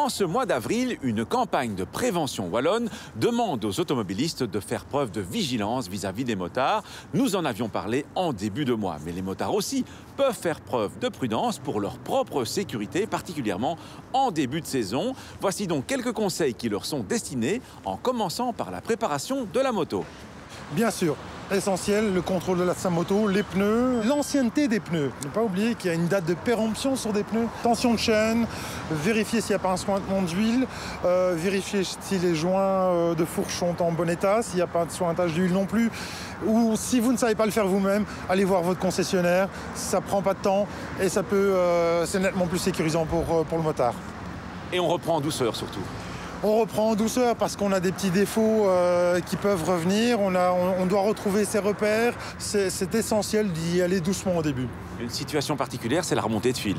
En ce mois d'avril, une campagne de prévention wallonne demande aux automobilistes de faire preuve de vigilance vis-à-vis des motards. Nous en avions parlé en début de mois, mais les motards aussi peuvent faire preuve de prudence pour leur propre sécurité, particulièrement en début de saison. Voici donc quelques conseils qui leur sont destinés, en commençant par la préparation de la moto. Bien sûr, essentiel, le contrôle de sa moto, les pneus, l'ancienneté des pneus. Ne pas oublier qu'il y a une date de péremption sur des pneus. Tension de chaîne, vérifier s'il n'y a pas un sointement d'huile, vérifier si les joints de fourche sont en bon état, s'il n'y a pas de sointage d'huile non plus. Ou si vous ne savez pas le faire vous-même, allez voir votre concessionnaire, ça prend pas de temps et ça peut, c'est nettement plus sécurisant pour le motard. Et on reprend en douceur surtout. On reprend en douceur parce qu'on a des petits défauts qui peuvent revenir. On doit retrouver ses repères. C'est essentiel d'y aller doucement au début. Une situation particulière, c'est la remontée de fil.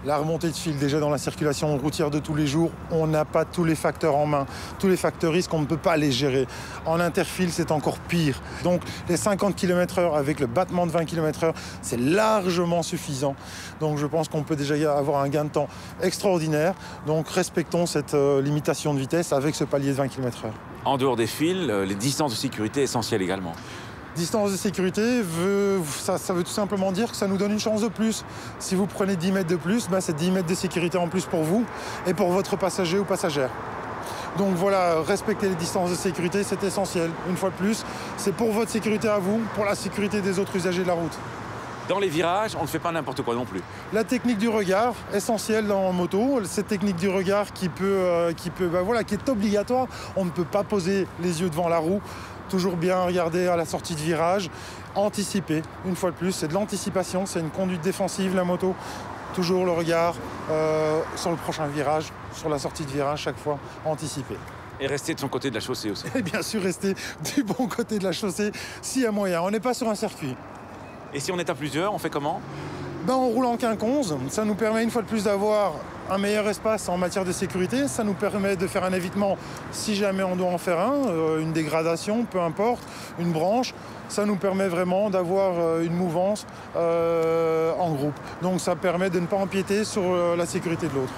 La remontée de fil, déjà dans la circulation routière de tous les jours, on n'a pas tous les facteurs en main. Tous les facteurs risques, on ne peut pas les gérer. En interfile, c'est encore pire. Donc les 50 km/h avec le battement de 20 km/h, c'est largement suffisant. Donc je pense qu'on peut déjà avoir un gain de temps extraordinaire. Donc respectons cette limitation de vitesse avec ce palier de 20 km/h. En dehors des fils, les distances de sécurité essentielles également. Distance de sécurité, ça veut tout simplement dire que ça nous donne une chance de plus. Si vous prenez 10 mètres de plus, c'est 10 mètres de sécurité en plus pour vous et pour votre passager ou passagère. Donc voilà, respecter les distances de sécurité, c'est essentiel. Une fois de plus, c'est pour votre sécurité à vous, pour la sécurité des autres usagers de la route. Dans les virages, on ne fait pas n'importe quoi non plus. La technique du regard, essentielle dans moto. Cette technique du regard qui est obligatoire. On ne peut pas poser les yeux devant la roue. Toujours bien regarder à la sortie de virage. Anticiper, une fois de plus, c'est de l'anticipation. C'est une conduite défensive, la moto. Toujours le regard sur le prochain virage, sur la sortie de virage, chaque fois, anticiper. Et rester de son côté de la chaussée aussi. Et bien sûr, rester du bon côté de la chaussée, s'il y a moyen. On n'est pas sur un circuit. Et si on est à plusieurs, on fait comment ? On roule en quinconce, ça nous permet une fois de plus d'avoir un meilleur espace en matière de sécurité. Ça nous permet de faire un évitement si jamais on doit en faire une dégradation, peu importe, une branche. Ça nous permet vraiment d'avoir une mouvance en groupe. Donc ça permet de ne pas empiéter sur la sécurité de l'autre.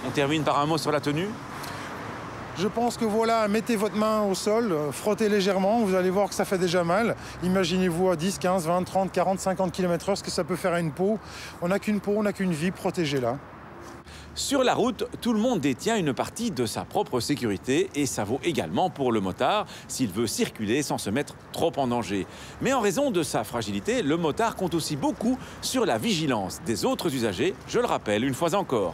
On termine par un mot sur la tenue ? Je pense que voilà, mettez votre main au sol, frottez légèrement, vous allez voir que ça fait déjà mal. Imaginez-vous à 10, 15, 20, 30, 40, 50 km/h, ce que ça peut faire à une peau. On n'a qu'une peau, on n'a qu'une vie, protégez-la. Sur la route, tout le monde détient une partie de sa propre sécurité et ça vaut également pour le motard s'il veut circuler sans se mettre trop en danger. Mais en raison de sa fragilité, le motard compte aussi beaucoup sur la vigilance des autres usagers, je le rappelle une fois encore.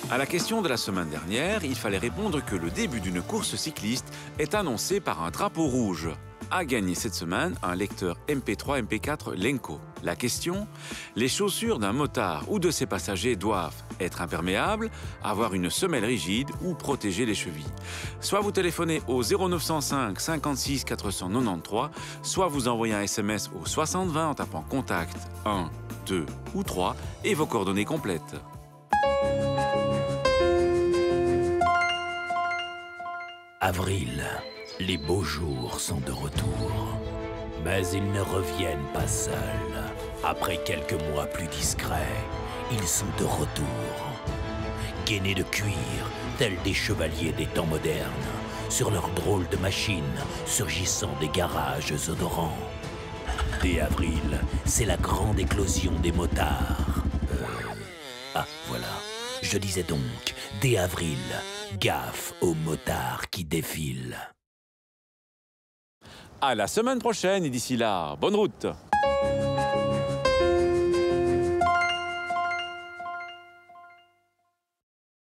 À la question de la semaine dernière, il fallait répondre que le début d'une course cycliste est annoncé par un drapeau rouge. A gagné cette semaine un lecteur MP3 MP4 Lenco. La question : les chaussures d'un motard ou de ses passagers doivent être imperméables, avoir une semelle rigide ou protéger les chevilles. Soit vous téléphonez au 0905 56 493, soit vous envoyez un SMS au 6020 en tapant contact 1, 2 ou 3 et vos coordonnées complètes. Avril, les beaux jours sont de retour. Mais ils ne reviennent pas seuls. Après quelques mois plus discrets, ils sont de retour. Gainés de cuir, tels des chevaliers des temps modernes, sur leurs drôles de machines, surgissant des garages odorants. Dès avril, c'est la grande éclosion des motards. Voilà. Je disais donc, dès avril, gaffe aux motards qui défilent. À la semaine prochaine et d'ici là, bonne route!